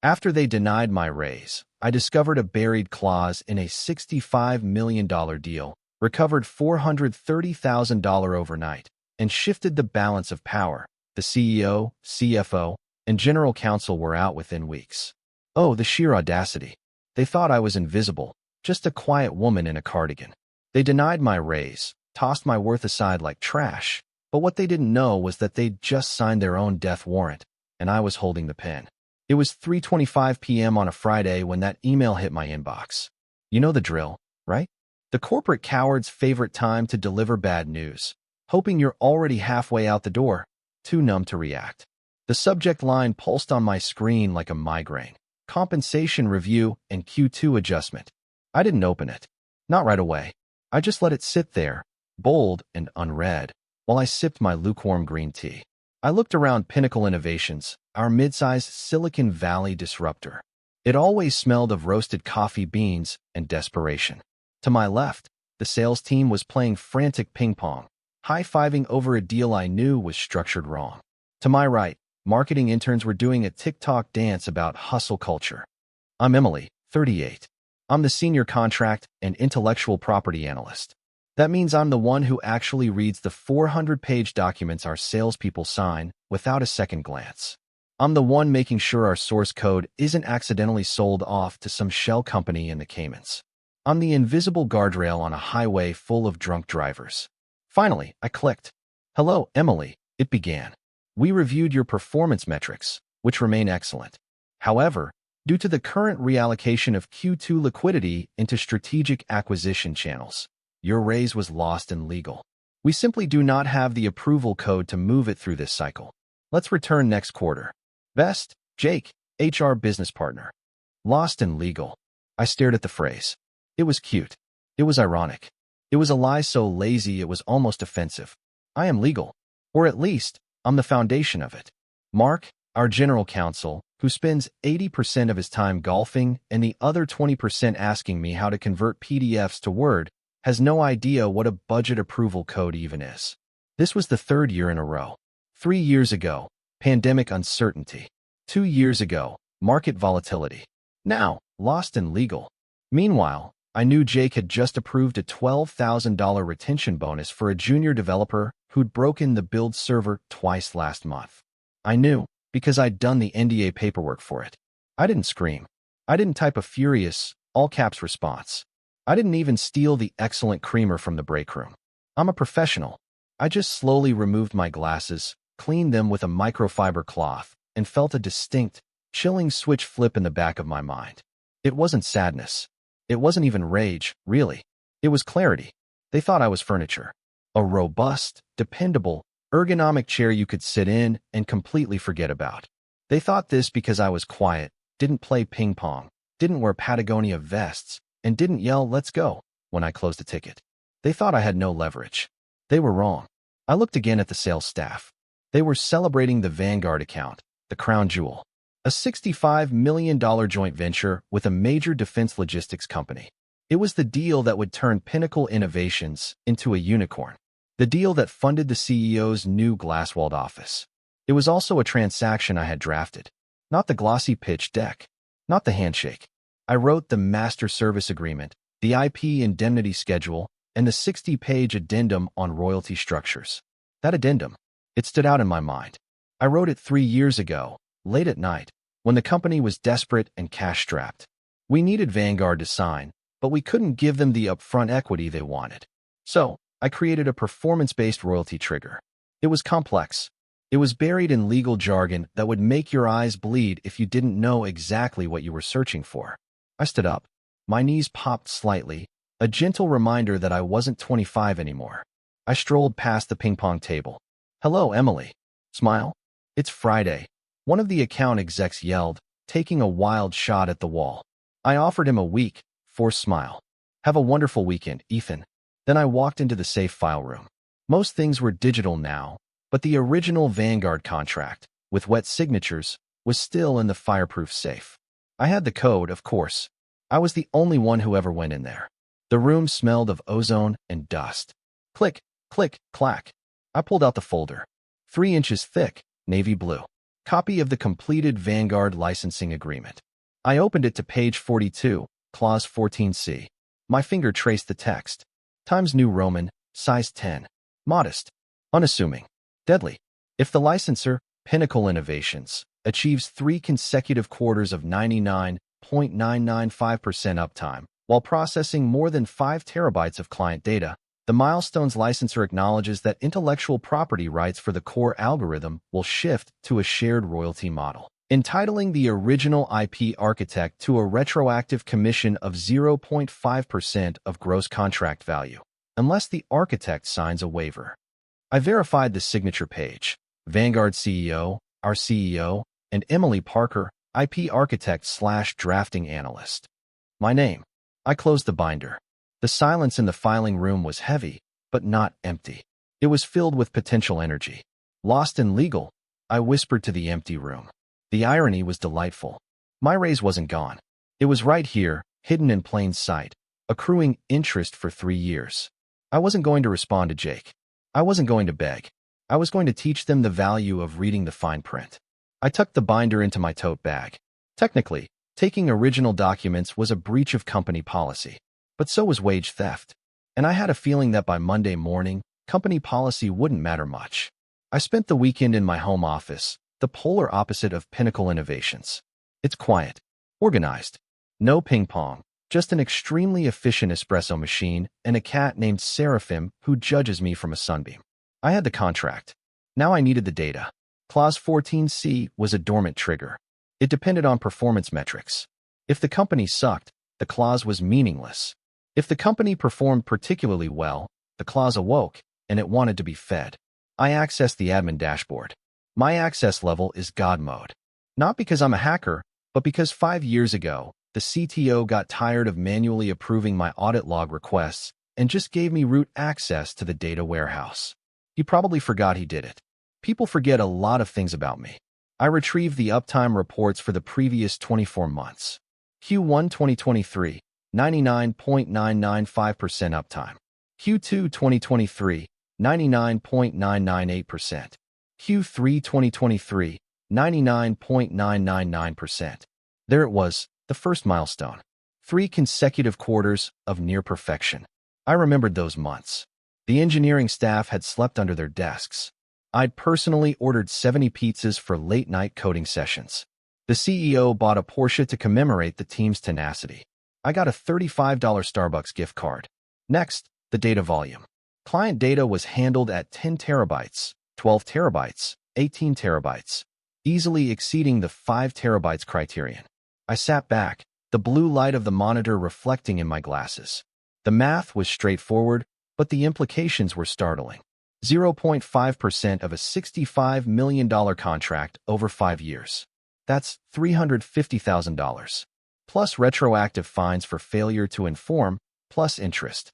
After they denied my raise, I discovered a buried clause in a $65 million deal, recovered $430,000 overnight, and shifted the balance of power. The CEO, CFO, and general counsel were out within weeks. Oh, the sheer audacity. They thought I was invisible, just a quiet woman in a cardigan. They denied my raise, tossed my worth aside like trash, but what they didn't know was that they'd just signed their own death warrant, and I was holding the pen. It was 3:25 p.m. on a Friday when that email hit my inbox. You know the drill, right? The corporate coward's favorite time to deliver bad news, hoping you're already halfway out the door, too numb to react. The subject line pulsed on my screen like a migraine. Compensation review and Q2 adjustment. I didn't open it. Not right away. I just let it sit there, bold and unread, while I sipped my lukewarm green tea. I looked around Pinnacle Innovations, our mid-sized Silicon Valley disruptor. It always smelled of roasted coffee beans and desperation. To my left, the sales team was playing frantic ping-pong, high-fiving over a deal I knew was structured wrong. To my right, marketing interns were doing a TikTok dance about hustle culture. I'm Emily, 38. I'm the senior contract and intellectual property analyst. That means I'm the one who actually reads the 400-page documents our salespeople sign without a second glance. I'm the one making sure our source code isn't accidentally sold off to some shell company in the Caymans. I'm the invisible guardrail on a highway full of drunk drivers. Finally, I clicked. Hello, Emily, it began. We reviewed your performance metrics, which remain excellent. However, due to the current reallocation of Q2 liquidity into strategic acquisition channels, your raise was lost in legal. We simply do not have the approval code to move it through this cycle. Let's return next quarter. Best, Jake, HR business partner. Lost in legal. I stared at the phrase. It was cute. It was ironic. It was a lie so lazy it was almost offensive. I am legal. Or at least, I'm the foundation of it. Mark, our general counsel, who spends 80% of his time golfing and the other 20% asking me how to convert PDFs to Word, has no idea what a budget approval code even is. This was the third year in a row. 3 years ago, pandemic uncertainty. 2 years ago, market volatility. Now, lost in legal. Meanwhile, I knew Jake had just approved a $12,000 retention bonus for a junior developer who'd broken the build server twice last month. I knew, because I'd done the NDA paperwork for it. I didn't scream. I didn't type a furious, all-caps response. I didn't even steal the excellent creamer from the break room. I'm a professional. I just slowly removed my glasses, cleaned them with a microfiber cloth, and felt a distinct, chilling switch flip in the back of my mind. It wasn't sadness. It wasn't even rage, really. It was clarity. They thought I was furniture. A robust, dependable, ergonomic chair you could sit in and completely forget about. They thought this because I was quiet, didn't play ping pong, didn't wear Patagonia vests, and didn't yell, "Let's go," when I closed a ticket. They thought I had no leverage. They were wrong. I looked again at the sales staff. They were celebrating the Vanguard account, the crown jewel, a $65 million joint venture with a major defense logistics company. It was the deal that would turn Pinnacle Innovations into a unicorn, the deal that funded the CEO's new glass-walled office. It was also a transaction I had drafted, not the glossy pitch deck, not the handshake. I wrote the master service agreement, the IP indemnity schedule, and the 60-page addendum on royalty structures. That addendum, it stood out in my mind. I wrote it 3 years ago, late at night, when the company was desperate and cash-strapped. We needed Vanguard to sign, but we couldn't give them the upfront equity they wanted. So, I created a performance-based royalty trigger. It was complex. It was buried in legal jargon that would make your eyes bleed if you didn't know exactly what you were searching for. I stood up. My knees popped slightly, a gentle reminder that I wasn't 25 anymore. I strolled past the ping-pong table. "Hello, Emily." Smile. "It's Friday," one of the account execs yelled, taking a wild shot at the wall. I offered him a weak, forced smile. "Have a wonderful weekend, Ethan." Then I walked into the safe file room. Most things were digital now, but the original Vanguard contract, with wet signatures, was still in the fireproof safe. I had the code, of course. I was the only one who ever went in there. The room smelled of ozone and dust. Click, click, clack. I pulled out the folder. 3 inches thick, navy blue. Copy of the completed Vanguard licensing agreement. I opened it to page 42, clause 14C. My finger traced the text. Times New Roman, size 10. Modest. Unassuming. Deadly. If the licensor, Pinnacle Innovations, achieves 3 consecutive quarters of 99.995% uptime while processing more than 5 terabytes of client data, the milestone's licensor acknowledges that intellectual property rights for the core algorithm will shift to a shared royalty model, entitling the original IP architect to a retroactive commission of 0.5% of gross contract value, unless the architect signs a waiver. I verified the signature page. Vanguard CEO, our CEO, and Emily Parker, IP architect/drafting analyst. My name. I closed the binder. The silence in the filing room was heavy, but not empty. It was filled with potential energy. Lost in legal, I whispered to the empty room. The irony was delightful. My raise wasn't gone. It was right here, hidden in plain sight, accruing interest for 3 years. I wasn't going to respond to Jake. I wasn't going to beg. I was going to teach them the value of reading the fine print. I tucked the binder into my tote bag. Technically, taking original documents was a breach of company policy, but so was wage theft. And I had a feeling that by Monday morning, company policy wouldn't matter much. I spent the weekend in my home office, the polar opposite of Pinnacle Innovations. It's quiet, organized. No ping pong, just an extremely efficient espresso machine and a cat named Seraphim who judges me from a sunbeam. I had the contract. Now I needed the data. Clause 14C was a dormant trigger. It depended on performance metrics. If the company sucked, the clause was meaningless. If the company performed particularly well, the clause awoke, and it wanted to be fed. I accessed the admin dashboard. My access level is God mode. Not because I'm a hacker, but because 5 years ago, the CTO got tired of manually approving my audit log requests and just gave me root access to the data warehouse. He probably forgot he did it. People forget a lot of things about me. I retrieved the uptime reports for the previous 24 months. Q1 2023, 99.995% uptime. Q2 2023, 99.998%. Q3 2023, 99.999%. There it was, the first milestone. 3 consecutive quarters of near perfection. I remembered those months. The engineering staff had slept under their desks. I'd personally ordered 70 pizzas for late-night coding sessions. The CEO bought a Porsche to commemorate the team's tenacity. I got a $35 Starbucks gift card. Next, the data volume. Client data was handled at 10 terabytes, 12 terabytes, 18 terabytes, easily exceeding the 5 terabytes criterion. I sat back, the blue light of the monitor reflecting in my glasses. The math was straightforward, but the implications were startling. 0.5% of a $65 million contract over 5 years. That's $350,000. Plus retroactive fines for failure to inform, plus interest.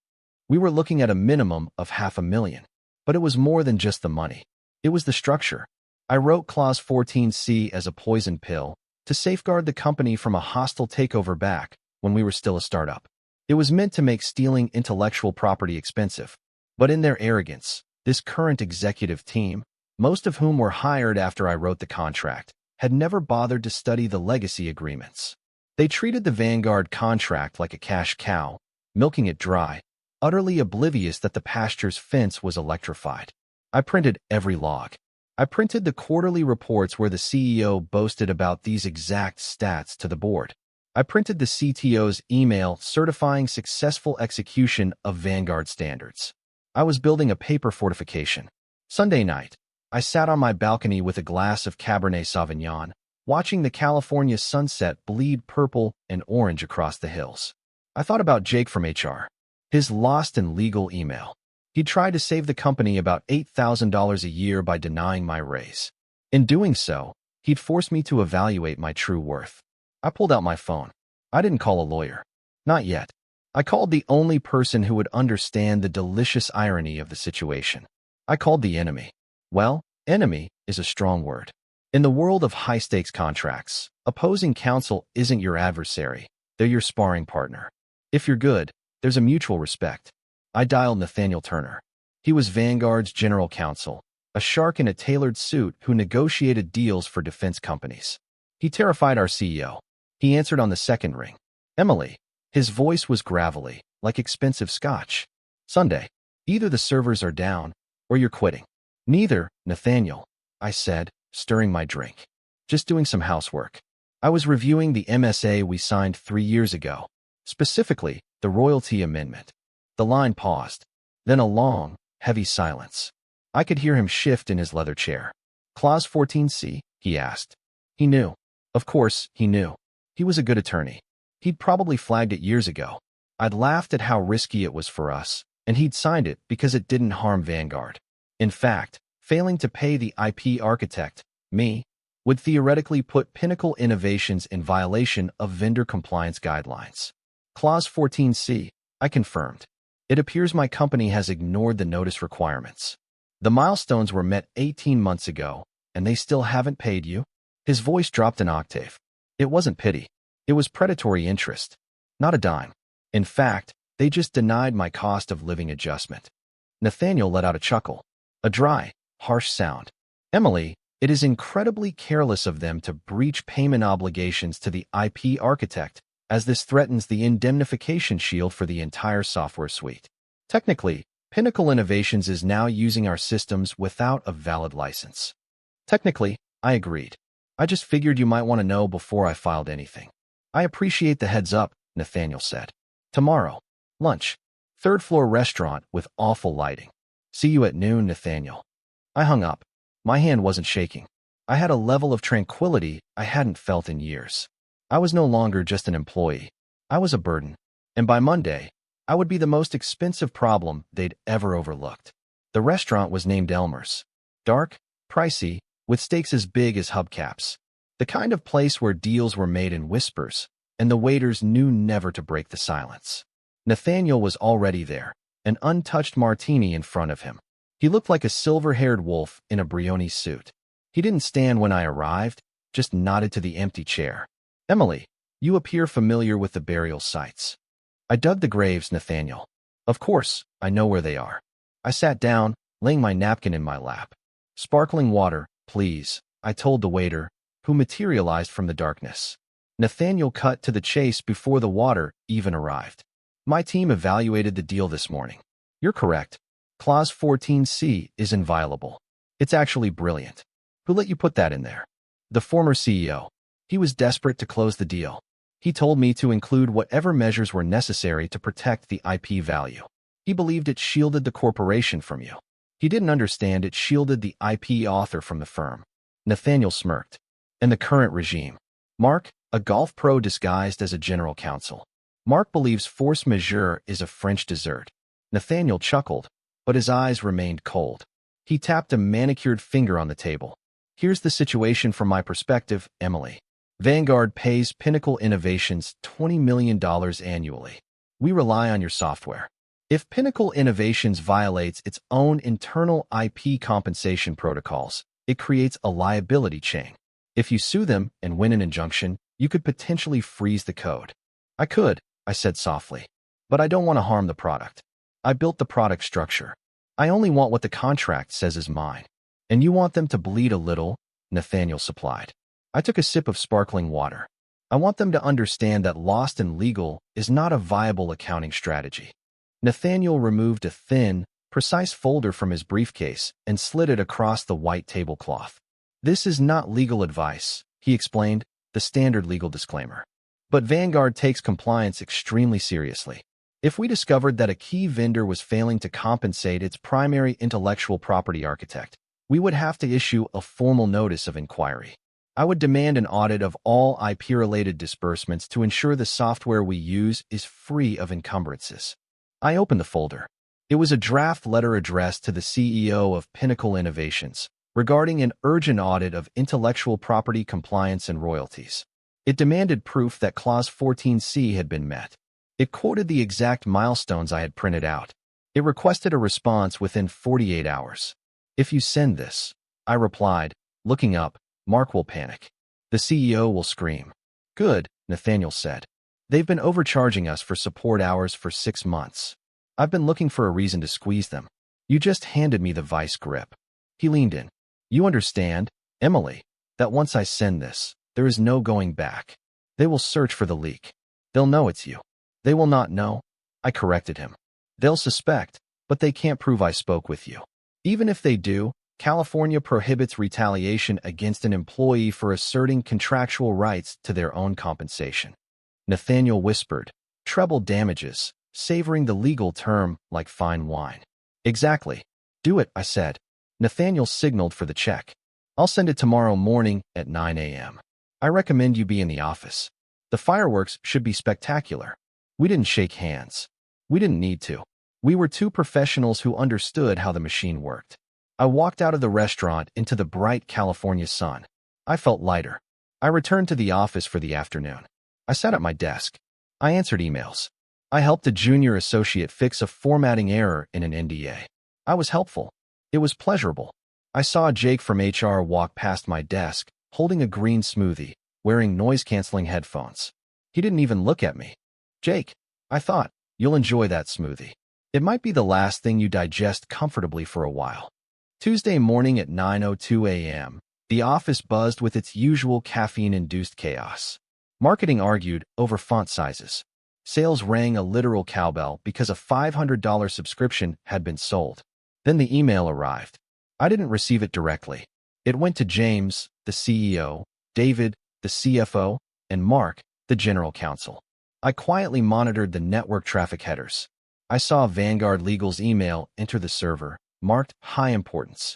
We were looking at a minimum of $500,000. But it was more than just the money. It was the structure. I wrote Clause 14C as a poison pill to safeguard the company from a hostile takeover back when we were still a startup. It was meant to make stealing intellectual property expensive. But in their arrogance, this current executive team, most of whom were hired after I wrote the contract, had never bothered to study the legacy agreements. They treated the Vanguard contract like a cash cow, milking it dry, utterly oblivious that the pasture's fence was electrified. I printed every log. I printed the quarterly reports where the CEO boasted about these exact stats to the board. I printed the CTO's email certifying successful execution of Vanguard standards. I was building a paper fortification. Sunday night, I sat on my balcony with a glass of Cabernet Sauvignon, watching the California sunset bleed purple and orange across the hills. I thought about Jake from HR. His lost in legal email. He'd tried to save the company about $8,000 a year by denying my raise. In doing so, he'd forced me to evaluate my true worth. I pulled out my phone. I didn't call a lawyer. Not yet. I called the only person who would understand the delicious irony of the situation. I called the enemy. Well, enemy is a strong word. In the world of high-stakes contracts, opposing counsel isn't your adversary. They're your sparring partner. If you're good, there's a mutual respect. I dialed Nathaniel Turner. He was Vanguard's general counsel, a shark in a tailored suit who negotiated deals for defense companies. He terrified our CEO. He answered on the second ring. Emily. His voice was gravelly, like expensive scotch. Sunday. Either the servers are down, or you're quitting. Neither, Nathaniel, I said, stirring my drink. Just doing some housework. I was reviewing the MSA we signed 3 years ago, specifically the royalty amendment. The line paused. Then a long, heavy silence. I could hear him shift in his leather chair. Clause 14C, he asked. He knew. Of course, he knew. He was a good attorney. He'd probably flagged it years ago. I'd laughed at how risky it was for us, and he'd signed it because it didn't harm Vanguard. In fact, failing to pay the IP architect, me, would theoretically put Pinnacle Innovations in violation of vendor compliance guidelines. Clause 14C, I confirmed. It appears my company has ignored the notice requirements. The milestones were met 18 months ago, and they still haven't paid you? His voice dropped an octave. It wasn't pity. It was predatory interest. Not a dime. In fact, they just denied my cost of living adjustment. Nathaniel let out a chuckle. A dry, harsh sound. Emily, it is incredibly careless of them to breach payment obligations to the IP architect, as this threatens the indemnification shield for the entire software suite. Technically, Pinnacle Innovations is now using our systems without a valid license. Technically, I agreed. I just figured you might want to know before I filed anything. I appreciate the heads up, Nathaniel said. Tomorrow. Lunch. Third floor restaurant with awful lighting. See you at noon, Nathaniel. I hung up. My hand wasn't shaking. I had a level of tranquility I hadn't felt in years. I was no longer just an employee. I was a burden. And by Monday, I would be the most expensive problem they'd ever overlooked. The restaurant was named Elmer's. Dark, pricey, with steaks as big as hubcaps. The kind of place where deals were made in whispers, and the waiters knew never to break the silence. Nathaniel was already there, an untouched martini in front of him. He looked like a silver-haired wolf in a Brioni suit. He didn't stand when I arrived, just nodded to the empty chair. Emily, you appear familiar with the burial sites. I dug the graves, Nathaniel. Of course, I know where they are. I sat down, laying my napkin in my lap. Sparkling water, please, I told the waiter, who materialized from the darkness. Nathaniel cut to the chase before the water even arrived. My team evaluated the deal this morning. You're correct. Clause 14C is inviolable. It's actually brilliant. Who let you put that in there? The former CEO. He was desperate to close the deal. He told me to include whatever measures were necessary to protect the IP value. He believed it shielded the corporation from you. He didn't understand it shielded the IP author from the firm. Nathaniel smirked. And the current regime. Mark, a golf pro disguised as a general counsel. Mark believes force majeure is a French dessert. Nathaniel chuckled, but his eyes remained cold. He tapped a manicured finger on the table. Here's the situation from my perspective, Emily. Vanguard pays Pinnacle Innovations $20 million annually. We rely on your software. If Pinnacle Innovations violates its own internal IP compensation protocols, it creates a liability chain. If you sue them and win an injunction, you could potentially freeze the code. I could, I said softly, but I don't want to harm the product. I built the product structure. I only want what the contract says is mine. And you want them to bleed a little, Nathaniel supplied. I took a sip of sparkling water. I want them to understand that lost in legal is not a viable accounting strategy. Nathaniel removed a thin, precise folder from his briefcase and slid it across the white tablecloth. This is not legal advice, he explained, the standard legal disclaimer. But Vanguard takes compliance extremely seriously. If we discovered that a key vendor was failing to compensate its primary intellectual property architect, we would have to issue a formal notice of inquiry. I would demand an audit of all IP-related disbursements to ensure the software we use is free of encumbrances. I opened the folder. It was a draft letter addressed to the CEO of Pinnacle Innovations regarding an urgent audit of intellectual property compliance and royalties. It demanded proof that Clause 14C had been met. It quoted the exact milestones I had printed out. It requested a response within 48 hours. If you send this, I replied, looking up, Mark will panic. The CEO will scream. Good, Nathaniel said. They've been overcharging us for support hours for 6 months. I've been looking for a reason to squeeze them. You just handed me the vice grip. He leaned in. You understand, Emily, that once I send this, there is no going back. They will search for the leak. They'll know it's you. They will not know. I corrected him. They'll suspect, but they can't prove I spoke with you. Even if they do, California prohibits retaliation against an employee for asserting contractual rights to their own compensation. Nathaniel whispered, treble damages, savoring the legal term like fine wine. Exactly. Do it, I said. Nathaniel signaled for the check. I'll send it tomorrow morning at 9 a.m. I recommend you be in the office. The fireworks should be spectacular. We didn't shake hands. We didn't need to. We were two professionals who understood how the machine worked. I walked out of the restaurant into the bright California sun. I felt lighter. I returned to the office for the afternoon. I sat at my desk. I answered emails. I helped a junior associate fix a formatting error in an NDA. I was helpful. It was pleasurable. I saw Jake from HR walk past my desk, holding a green smoothie, wearing noise-canceling headphones. He didn't even look at me. Jake, I thought, you'll enjoy that smoothie. It might be the last thing you digest comfortably for a while. Tuesday morning at 9:02 a.m., the office buzzed with its usual caffeine-induced chaos. Marketing argued over font sizes. Sales rang a literal cowbell because a $500 subscription had been sold. Then the email arrived. I didn't receive it directly. It went to James, the CEO, David, the CFO, and Mark, the general counsel. I quietly monitored the network traffic headers. I saw Vanguard Legal's email enter the server, marked high importance.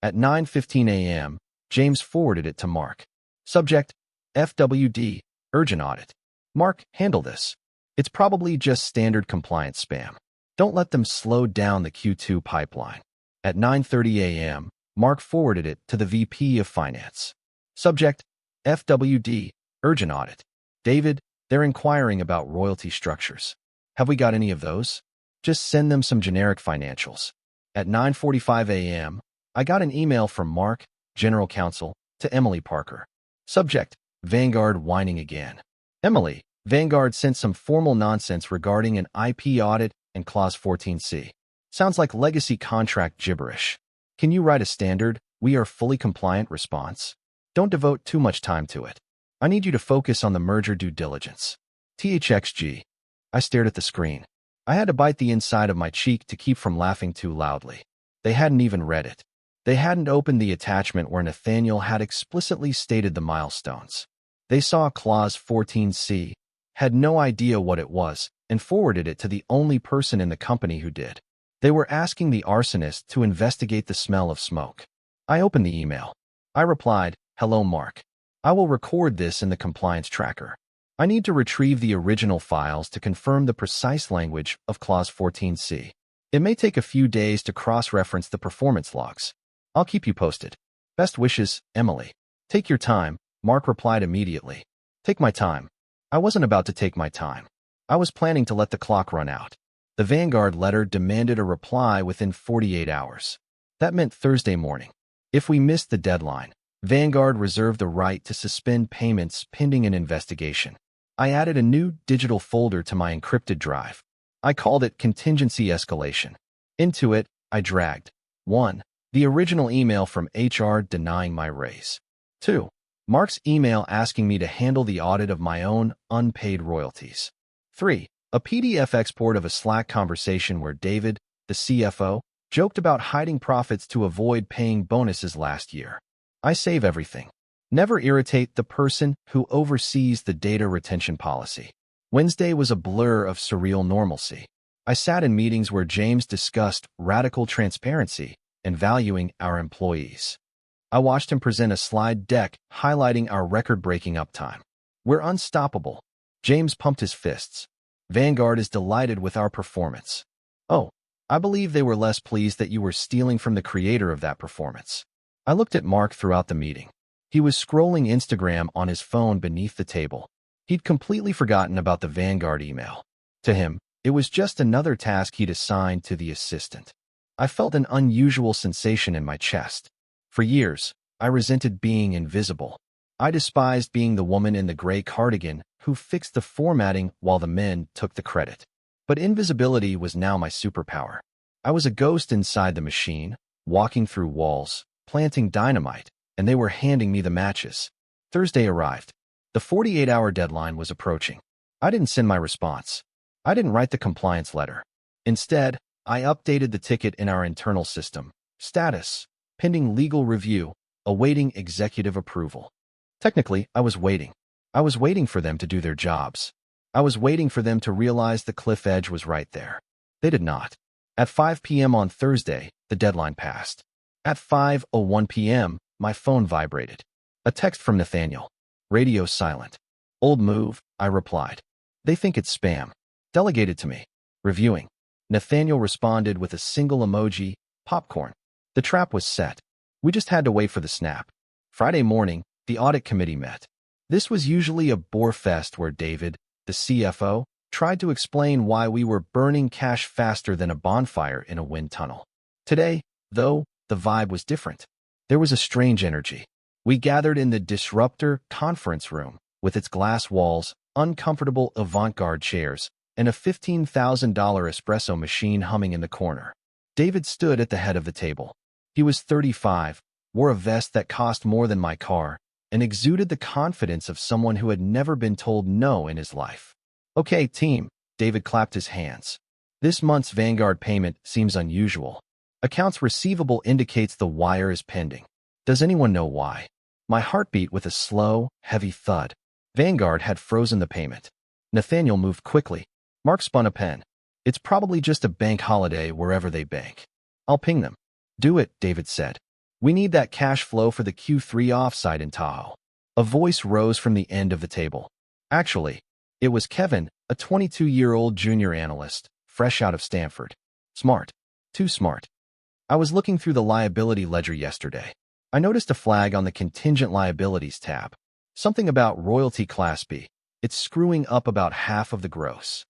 At 9:15 a.m., James forwarded it to Mark. Subject, FWD, urgent audit. Mark, handle this. It's probably just standard compliance spam. Don't let them slow down the Q2 pipeline. At 9:30 a.m., Mark forwarded it to the VP of Finance. Subject, FWD, urgent audit. David, they're inquiring about royalty structures. Have we got any of those? Just send them some generic financials. At 9:45 a.m., I got an email from Mark, general counsel, to Emily Parker. Subject, Vanguard whining again. Emily, Vanguard sent some formal nonsense regarding an IP audit and Clause 14C. Sounds like legacy contract gibberish. Can you write a standard, we are fully compliant response? Don't devote too much time to it. I need you to focus on the merger due diligence. THXG. I stared at the screen. I had to bite the inside of my cheek to keep from laughing too loudly. They hadn't even read it. They hadn't opened the attachment where Nathaniel had explicitly stated the milestones. They saw Clause 14C, had no idea what it was, and forwarded it to the only person in the company who did. They were asking the arsonist to investigate the smell of smoke. I opened the email. I replied, "Hello, Mark. I will record this in the compliance tracker. I need to retrieve the original files to confirm the precise language of Clause 14C. It may take a few days to cross-reference the performance logs. I'll keep you posted. Best wishes, Emily." Take your time, Mark replied immediately. Take my time. I wasn't about to take my time. I was planning to let the clock run out. The Vanguard letter demanded a reply within 48 hours. That meant Thursday morning. If we missed the deadline, Vanguard reserved the right to suspend payments pending an investigation. I added a new digital folder to my encrypted drive. I called it Contingency Escalation. Into it, I dragged 1. The original email from HR denying my raise. 2. Mark's email asking me to handle the audit of my own unpaid royalties. 3. A PDF export of a Slack conversation where David, the CFO, joked about hiding profits to avoid paying bonuses last year. I save everything. Never irritate the person who oversees the data retention policy. Wednesday was a blur of surreal normalcy. I sat in meetings where James discussed radical transparency and valuing our employees. I watched him present a slide deck highlighting our record-breaking uptime. We're unstoppable. James pumped his fists. Vanguard is delighted with our performance. Oh, I believe they were less pleased that you were stealing from the creator of that performance. I looked at Mark throughout the meeting. He was scrolling Instagram on his phone beneath the table. He'd completely forgotten about the Vanguard email. To him, it was just another task he'd assigned to the assistant. I felt an unusual sensation in my chest. For years, I resented being invisible. I despised being the woman in the gray cardigan who fixed the formatting while the men took the credit. But invisibility was now my superpower. I was a ghost inside the machine, walking through walls, planting dynamite, and they were handing me the matches. Thursday arrived. The 48-hour deadline was approaching. I didn't send my response. I didn't write the compliance letter. Instead, I updated the ticket in our internal system. Status: pending legal review, awaiting executive approval. Technically, I was waiting. I was waiting for them to do their jobs. I was waiting for them to realize the cliff edge was right there. They did not. At 5 p.m. on Thursday, the deadline passed. At 5:01 p.m., my phone vibrated. A text from Nathaniel. Radio silent. Old move, I replied. They think it's spam. Delegate it to me. Reviewing. Nathaniel responded with a single emoji, popcorn. The trap was set. We just had to wait for the snap. Friday morning, the audit committee met. This was usually a bore fest where David, the CFO, tried to explain why we were burning cash faster than a bonfire in a wind tunnel. Today, though, the vibe was different. There was a strange energy. We gathered in the Disruptor conference room, with its glass walls, uncomfortable avant-garde chairs, and a $15,000 espresso machine humming in the corner. David stood at the head of the table. He was 35, wore a vest that cost more than my car, and exuded the confidence of someone who had never been told no in his life. Okay, team, David clapped his hands. This month's Vanguard payment seems unusual. Accounts receivable indicates the wire is pending. Does anyone know why? My heart beat with a slow, heavy thud. Vanguard had frozen the payment. Nathaniel moved quickly. Mark spun a pen. It's probably just a bank holiday wherever they bank. I'll ping them. Do it, David said. We need that cash flow for the Q3 offsite in Tahoe. A voice rose from the end of the table. Actually, it was Kevin, a 22-year-old junior analyst, fresh out of Stanford. Smart. Too smart. I was looking through the liability ledger yesterday. I noticed a flag on the contingent liabilities tab. Something about royalty class B. It's screwing up about half of the gross.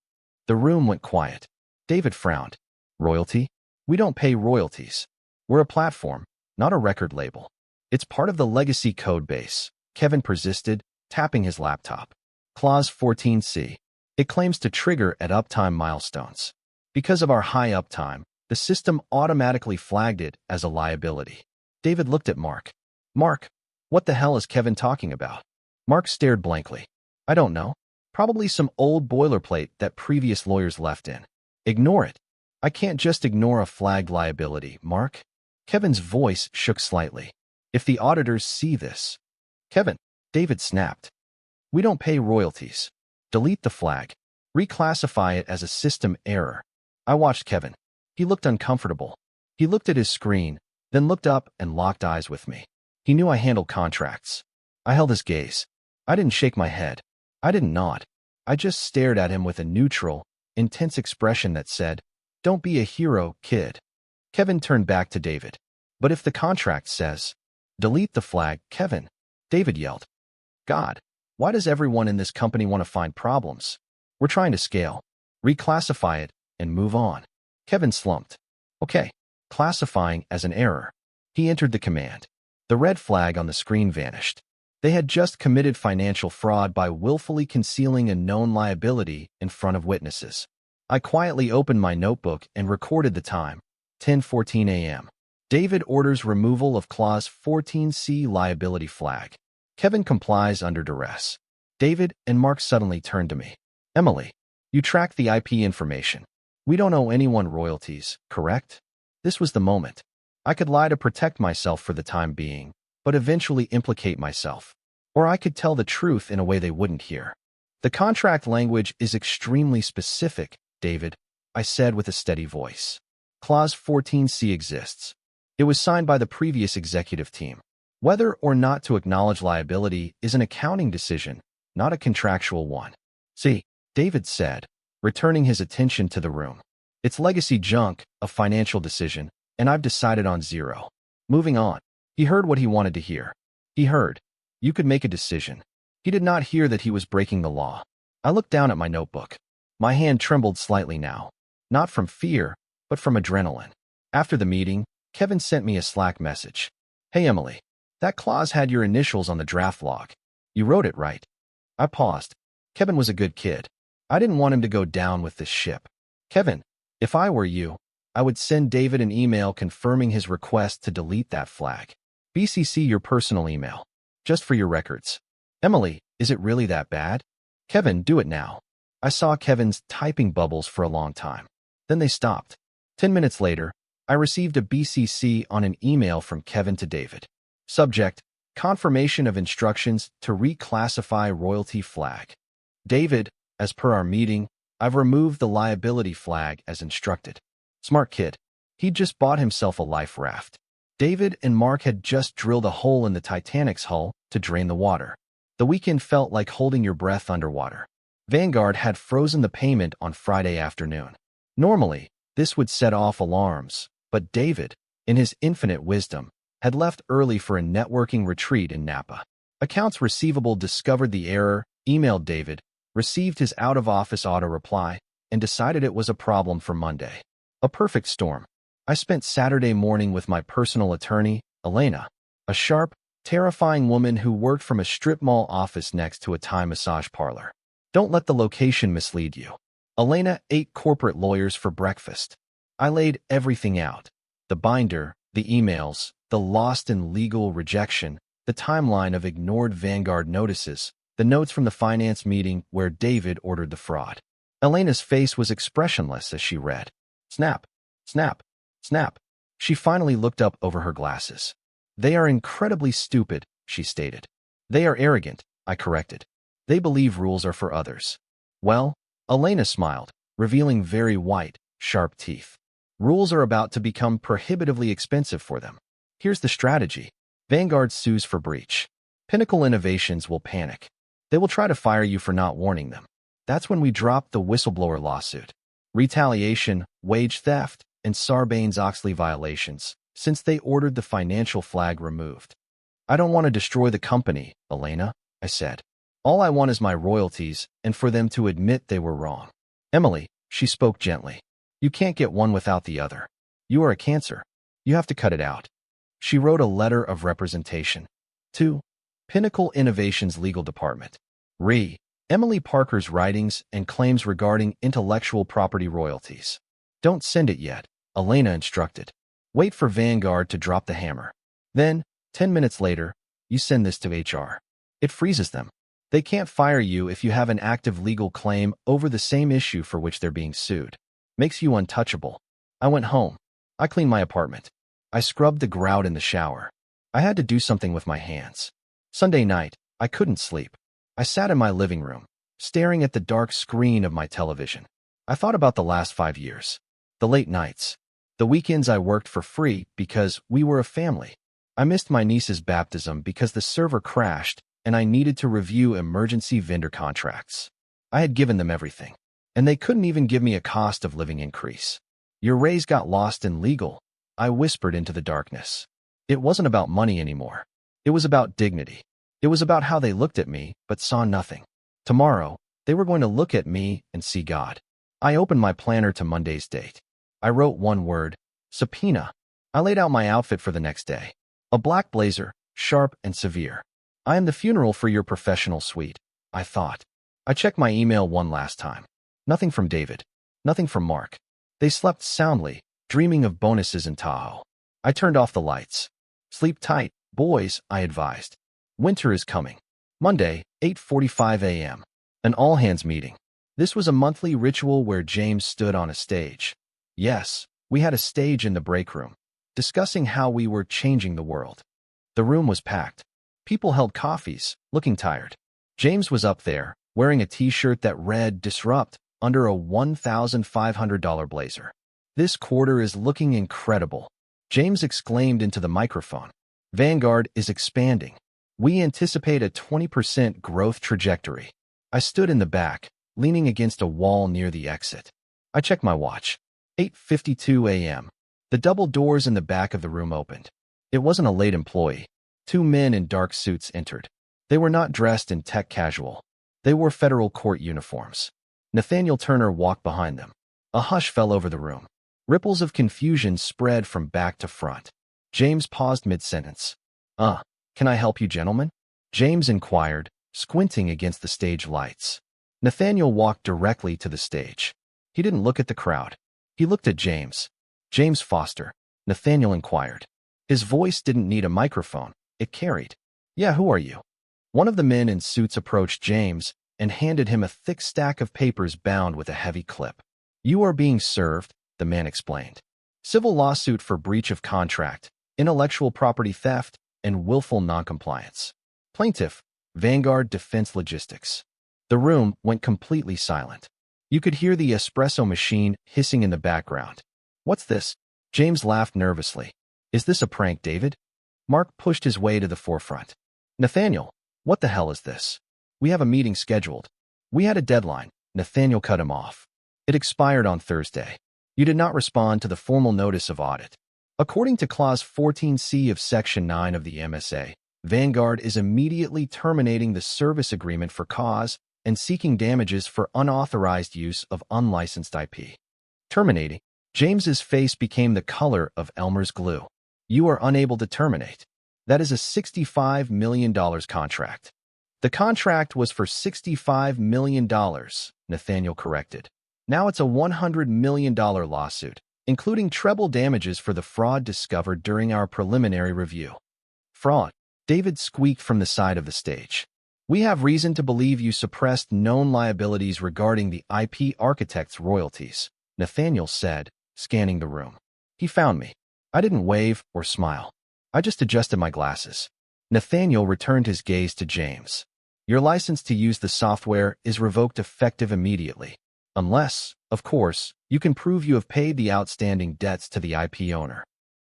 The room went quiet. David frowned. Royalty? We don't pay royalties. We're a platform, not a record label. It's part of the legacy code base, Kevin persisted, tapping his laptop. Clause 14C. It claims to trigger at uptime milestones. Because of our high uptime, the system automatically flagged it as a liability. David looked at Mark. Mark, what the hell is Kevin talking about? Mark stared blankly. I don't know. Probably some old boilerplate that previous lawyers left in. Ignore it. I can't just ignore a flagged liability, Mark. Kevin's voice shook slightly. If the auditors see this. Kevin, David snapped. We don't pay royalties. Delete the flag. Reclassify it as a system error. I watched Kevin. He looked uncomfortable. He looked at his screen, then looked up and locked eyes with me. He knew I handled contracts. I held his gaze. I didn't shake my head. I didn't nod. I just stared at him with a neutral, intense expression that said, Don't be a hero, kid. Kevin turned back to David. But if the contract says, delete the flag, Kevin, David yelled. God, why does everyone in this company want to find problems? We're trying to scale, reclassify it, and move on. Kevin slumped. Okay, classifying as an error. He entered the command. The red flag on the screen vanished. They had just committed financial fraud by willfully concealing a known liability in front of witnesses. I quietly opened my notebook and recorded the time, 10:14 a.m. David orders removal of Clause 14C liability flag. Kevin complies under duress. David and Mark suddenly turned to me. Emily, you track the IP information. We don't owe anyone royalties, correct? This was the moment. I could lie to protect myself for the time being, but eventually implicate myself. Or I could tell the truth in a way they wouldn't hear. The contract language is extremely specific, David, I said with a steady voice. Clause 14C exists. It was signed by the previous executive team. Whether or not to acknowledge liability is an accounting decision, not a contractual one. See, David said, returning his attention to the room. It's legacy junk, a financial decision, and I've decided on zero. Moving on. He heard what he wanted to hear. He heard, you could make a decision. He did not hear that he was breaking the law. I looked down at my notebook. My hand trembled slightly now. Not from fear, but from adrenaline. After the meeting, Kevin sent me a Slack message. Hey Emily, that clause had your initials on the draft log. You wrote it, right? I paused. Kevin was a good kid. I didn't want him to go down with this ship. Kevin, if I were you, I would send David an email confirming his request to delete that flag. BCC your personal email. Just for your records. Emily, is it really that bad? Kevin, do it now. I saw Kevin's typing bubbles for a long time. Then they stopped. 10 minutes later, I received a BCC on an email from Kevin to David. Subject, confirmation of instructions to reclassify royalty flag. David, as per our meeting, I've removed the liability flag as instructed. Smart kid. He'd just bought himself a life raft. David and Mark had just drilled a hole in the Titanic's hull to drain the water. The weekend felt like holding your breath underwater. Vanguard had frozen the payment on Friday afternoon. Normally, this would set off alarms, but David, in his infinite wisdom, had left early for a networking retreat in Napa. Accounts receivable discovered the error, emailed David, received his out-of-office auto-reply, and decided it was a problem for Monday. A perfect storm. I spent Saturday morning with my personal attorney, Elena, a sharp, terrifying woman who worked from a strip mall office next to a Thai massage parlor. Don't let the location mislead you. Elena ate corporate lawyers for breakfast. I laid everything out. The binder, the emails, the lost in legal rejection, the timeline of ignored Vanguard notices, the notes from the finance meeting where David ordered the fraud. Elena's face was expressionless as she read. Snap, snap, snap. She finally looked up over her glasses. They are incredibly stupid, she stated. They are arrogant, I corrected. They believe rules are for others. Well, Elena smiled, revealing very white, sharp teeth. Rules are about to become prohibitively expensive for them. Here's the strategy. Vanguard sues for breach. Pinnacle Innovations will panic. They will try to fire you for not warning them. That's when we drop the whistleblower lawsuit. Retaliation, wage theft, and Sarbanes-Oxley violations, since they ordered the financial flag removed. I don't want to destroy the company, Elena, I said. All I want is my royalties and for them to admit they were wrong. Emily, she spoke gently. You can't get one without the other. You are a cancer. You have to cut it out. She wrote a letter of representation. To Pinnacle Innovations Legal Department. Re. Emily Parker's writings and claims regarding intellectual property royalties. Don't send it yet, Elena instructed. Wait for Vanguard to drop the hammer. Then, 10 minutes later, you send this to HR. It freezes them. They can't fire you if you have an active legal claim over the same issue for which they're being sued. Makes you untouchable. I went home. I cleaned my apartment. I scrubbed the grout in the shower. I had to do something with my hands. Sunday night, I couldn't sleep. I sat in my living room, staring at the dark screen of my television. I thought about the last 5 years. The late nights. The weekends I worked for free because we were a family. I missed my niece's baptism because the server crashed and I needed to review emergency vendor contracts. I had given them everything, and they couldn't even give me a cost of living increase. Your raise got lost in legal, I whispered into the darkness. It wasn't about money anymore. It was about dignity. It was about how they looked at me, but saw nothing. Tomorrow, they were going to look at me and see God. I opened my planner to Monday's date. I wrote one word, subpoena. I laid out my outfit for the next day. A black blazer, sharp and severe. I am the funeral for your professional suite, I thought. I checked my email one last time. Nothing from David. Nothing from Mark. They slept soundly, dreaming of bonuses in Tahoe. I turned off the lights. Sleep tight, boys, I advised. Winter is coming. Monday, 8:45 a.m. An all-hands meeting. This was a monthly ritual where James stood on a stage. Yes, we had a stage in the break room, discussing how we were changing the world. The room was packed. People held coffees, looking tired. James was up there, wearing a t-shirt that read Disrupt under a $1,500 blazer. This quarter is looking incredible, James exclaimed into the microphone. Vanguard is expanding. We anticipate a 20% growth trajectory. I stood in the back, leaning against a wall near the exit. I checked my watch. 8:52 a.m. The double doors in the back of the room opened. It wasn't a late employee. 2 men in dark suits entered. They were not dressed in tech casual. They wore federal court uniforms. Nathaniel Turner walked behind them. A hush fell over the room. Ripples of confusion spread from back to front. James paused mid-sentence. Can I help you, gentlemen? James inquired, squinting against the stage lights. Nathaniel walked directly to the stage. He didn't look at the crowd. He looked at James. James Foster, Nathaniel inquired. His voice didn't need a microphone. It carried. Yeah, who are you? One of the men in suits approached James and handed him a thick stack of papers bound with a heavy clip. You are being served, the man explained. Civil lawsuit for breach of contract, intellectual property theft, and willful noncompliance. Plaintiff, Vanguard Defense Logistics. The room went completely silent. You could hear the espresso machine hissing in the background. What's this? James laughed nervously. Is this a prank, David? Mark pushed his way to the forefront. Nathaniel, what the hell is this? We have a meeting scheduled. We had a deadline. Nathaniel cut him off. It expired on Thursday. You did not respond to the formal notice of audit. According to Clause 14C of Section 9 of the MSA, Vanguard is immediately terminating the service agreement for cause and seeking damages for unauthorized use of unlicensed IP. Terminating. James's face became the color of Elmer's glue. You are unable to terminate. That is a $65 million contract. The contract was for $65 million, Nathaniel corrected. Now it's a $100 million lawsuit, including treble damages for the fraud discovered during our preliminary review. Fraud, David squeaked from the side of the stage. We have reason to believe you suppressed known liabilities regarding the IP architect's royalties, Nathaniel said, scanning the room. He found me. I didn't wave or smile. I just adjusted my glasses. Nathaniel returned his gaze to James. Your license to use the software is revoked effective immediately. Unless, of course, you can prove you have paid the outstanding debts to the IP owner.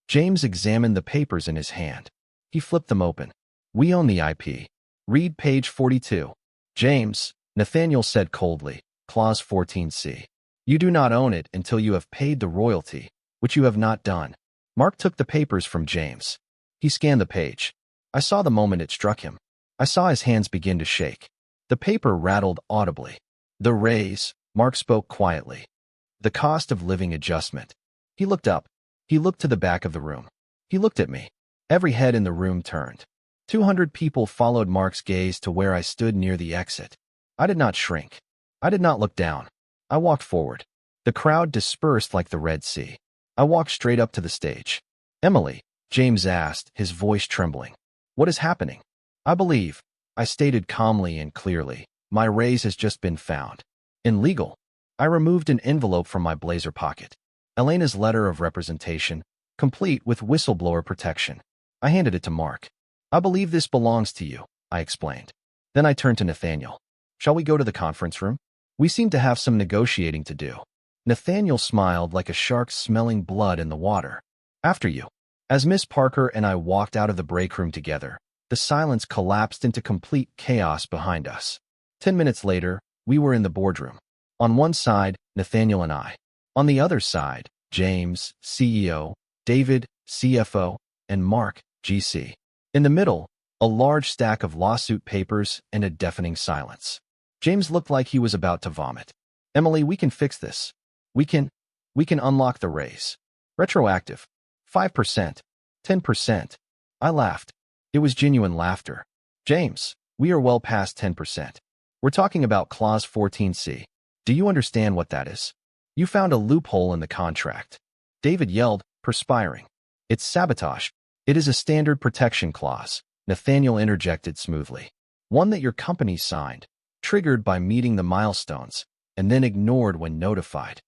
James examined the papers in his hand. He flipped them open. We own the IP. Read page 42. James, Nathaniel said coldly, Clause 14C. You do not own it until you have paid the royalty, which you have not done. Mark took the papers from James. He scanned the page. I saw the moment it struck him. I saw his hands begin to shake. The paper rattled audibly. The raise, Mark spoke quietly. The cost of living adjustment. He looked up. He looked to the back of the room. He looked at me. Every head in the room turned. 200 people followed Mark's gaze to where I stood near the exit. I did not shrink. I did not look down. I walked forward. The crowd dispersed like the Red Sea. I walked straight up to the stage. Emily, James asked, his voice trembling. What is happening? I believe, I stated calmly and clearly, my raise has just been found. In legal. I removed an envelope from my blazer pocket. Elena's letter of representation, complete with whistleblower protection. I handed it to Mark. I believe this belongs to you, I explained. Then I turned to Nathaniel. Shall we go to the conference room? We seem to have some negotiating to do. Nathaniel smiled like a shark smelling blood in the water. After you. As Miss Parker and I walked out of the break room together, the silence collapsed into complete chaos behind us. 10 minutes later, we were in the boardroom. On one side, Nathaniel and I. On the other side, James, CEO, David, CFO, and Mark, GC. In the middle, a large stack of lawsuit papers and a deafening silence. James looked like he was about to vomit. Emily, we can fix this. We can unlock the raise. Retroactive. 5%. 10%. I laughed. It was genuine laughter. James, we are well past 10%. We're talking about Clause 14C. Do you understand what that is? You found a loophole in the contract. David yelled, perspiring. It's sabotage. It is a standard protection clause, Nathaniel interjected smoothly. One that your company signed, triggered by meeting the milestones, and then ignored when notified.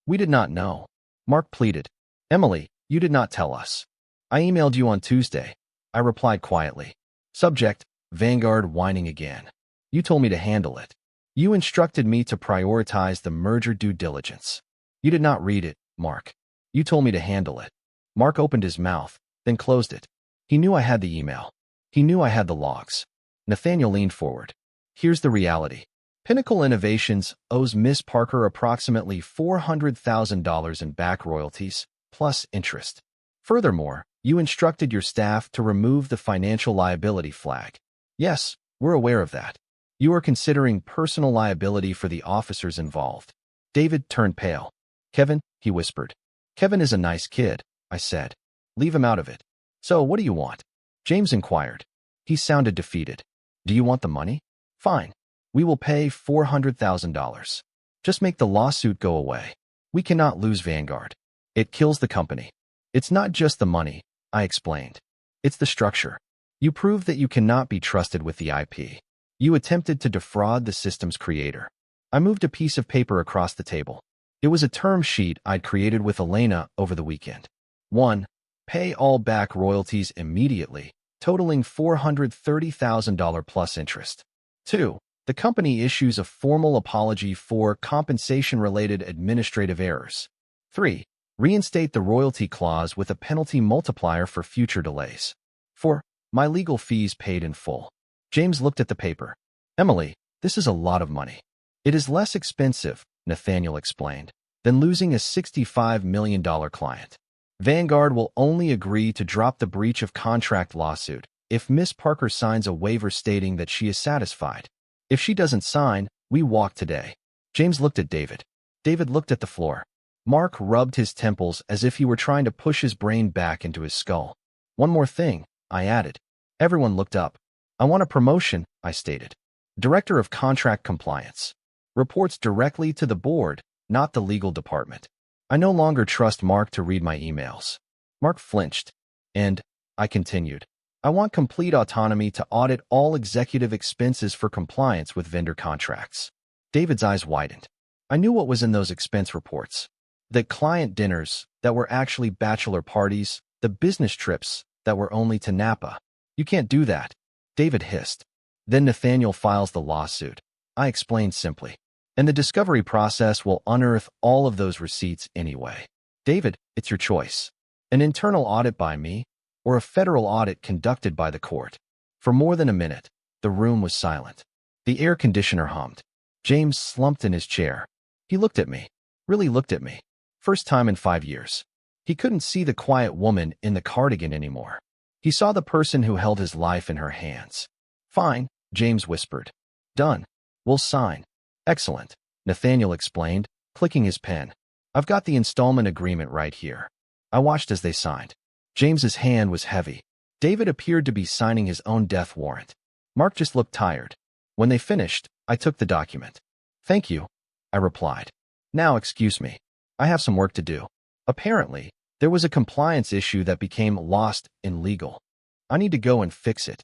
We did not know. Mark pleaded. Emily, you did not tell us. I emailed you on Tuesday. I replied quietly. Subject, Vanguard whining again. You told me to handle it. You instructed me to prioritize the merger due diligence. You did not read it, Mark. You told me to handle it. Mark opened his mouth, then closed it. He knew I had the email. He knew I had the logs. Nathaniel leaned forward. Here's the reality. Pinnacle Innovations owes Miss Parker approximately $400,000 in back royalties, plus interest. Furthermore, you instructed your staff to remove the financial liability flag. Yes, we're aware of that. You are considering personal liability for the officers involved. David turned pale. Kevin, he whispered. Kevin is a nice kid, I said. Leave him out of it. So what do you want? James inquired. He sounded defeated. Do you want the money? Fine. We will pay $400,000. Just make the lawsuit go away. We cannot lose Vanguard. It kills the company. It's not just the money, I explained. It's the structure. You proved that you cannot be trusted with the IP. You attempted to defraud the system's creator. I moved a piece of paper across the table. It was a term sheet I'd created with Elena over the weekend. 1. Pay all back royalties immediately, totaling $430,000 plus interest. 2. The company issues a formal apology for compensation-related administrative errors. 3. Reinstate the royalty clause with a penalty multiplier for future delays. 4. My legal fees paid in full. James looked at the paper. Emily, this is a lot of money. It is less expensive, Nathaniel explained, than losing a $65 million client. Vanguard will only agree to drop the breach of contract lawsuit if Miss Parker signs a waiver stating that she is satisfied. If she doesn't sign, we walk today. James looked at David. David looked at the floor. Mark rubbed his temples as if he were trying to push his brain back into his skull. One more thing, I added. Everyone looked up. I want a promotion, I stated. Director of Contract Compliance. Reports directly to the board, not the legal department. I no longer trust Mark to read my emails. Mark flinched. And, I continued, I want complete autonomy to audit all executive expenses for compliance with vendor contracts. David's eyes widened. I knew what was in those expense reports. The client dinners that were actually bachelor parties, the business trips that were only to Napa. You can't do that. David hissed. Then Nathaniel files the lawsuit. I explained simply. And the discovery process will unearth all of those receipts anyway. David, it's your choice. An internal audit by me, or a federal audit conducted by the court. For more than a minute, the room was silent. The air conditioner hummed. James slumped in his chair. He looked at me. Really looked at me. First time in 5 years. He couldn't see the quiet woman in the cardigan anymore. He saw the person who held his life in her hands. Fine, James whispered. Done. We'll sign. Excellent, Nathaniel explained, clicking his pen. I've got the installment agreement right here. I watched as they signed. James's hand was heavy. David appeared to be signing his own death warrant. Mark just looked tired. When they finished, I took the document. Thank you, I replied. Now excuse me. I have some work to do. Apparently, there was a compliance issue that became lost in legal. I need to go and fix it.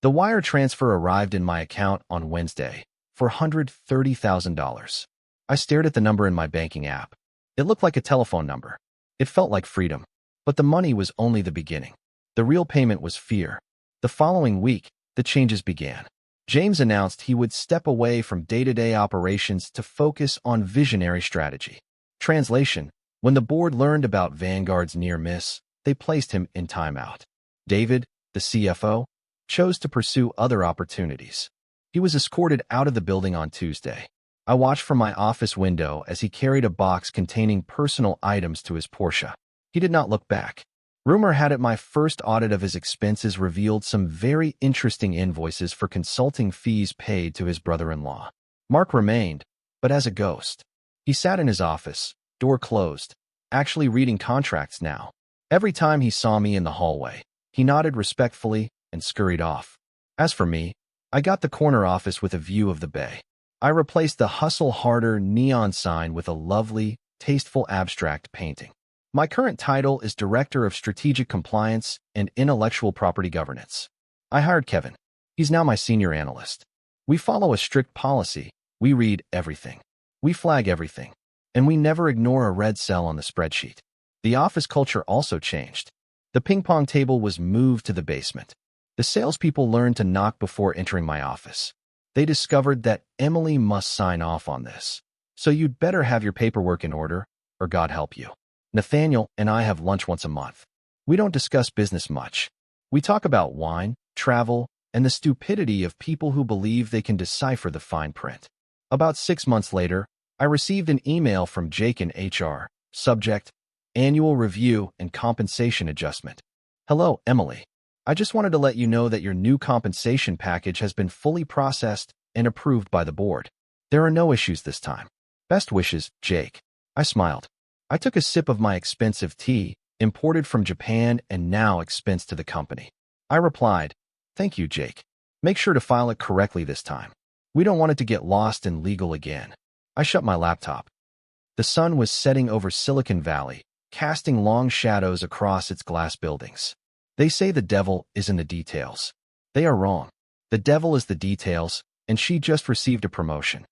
The wire transfer arrived in my account on Wednesday for $130,000. I stared at the number in my banking app. It looked like a telephone number. It felt like freedom. But the money was only the beginning. The real payment was fear. The following week, the changes began. James announced he would step away from day-to-day operations to focus on visionary strategy. Translation: when the board learned about Vanguard's near miss, they placed him in timeout. David, the CFO, chose to pursue other opportunities. He was escorted out of the building on Tuesday. I watched from my office window as he carried a box containing personal items to his Porsche. He did not look back. Rumor had it my first audit of his expenses revealed some very interesting invoices for consulting fees paid to his brother-in-law. Mark remained, but as a ghost. He sat in his office, door closed, actually reading contracts now. Every time he saw me in the hallway, he nodded respectfully and scurried off. As for me, I got the corner office with a view of the bay. I replaced the Hustle Harder neon sign with a lovely, tasteful abstract painting. My current title is Director of Strategic Compliance and Intellectual Property Governance. I hired Kevin. He's now my senior analyst. We follow a strict policy. We read everything. We flag everything. And we never ignore a red cell on the spreadsheet. The office culture also changed. The ping-pong table was moved to the basement. The salespeople learned to knock before entering my office. They discovered that Emily must sign off on this. So you'd better have your paperwork in order, or God help you. Nathaniel and I have lunch once a month. We don't discuss business much. We talk about wine, travel, and the stupidity of people who believe they can decipher the fine print. About 6 months later, I received an email from Jake in HR. Subject: Annual Review and Compensation Adjustment. Hello, Emily. I just wanted to let you know that your new compensation package has been fully processed and approved by the board. There are no issues this time. Best wishes, Jake. I smiled. I took a sip of my expensive tea, imported from Japan and now expensed to the company. I replied, Thank you, Jake. Make sure to file it correctly this time. We don't want it to get lost in legal again. I shut my laptop. The sun was setting over Silicon Valley, casting long shadows across its glass buildings. They say the devil is in the details. They are wrong. The devil is the details, and she just received a promotion.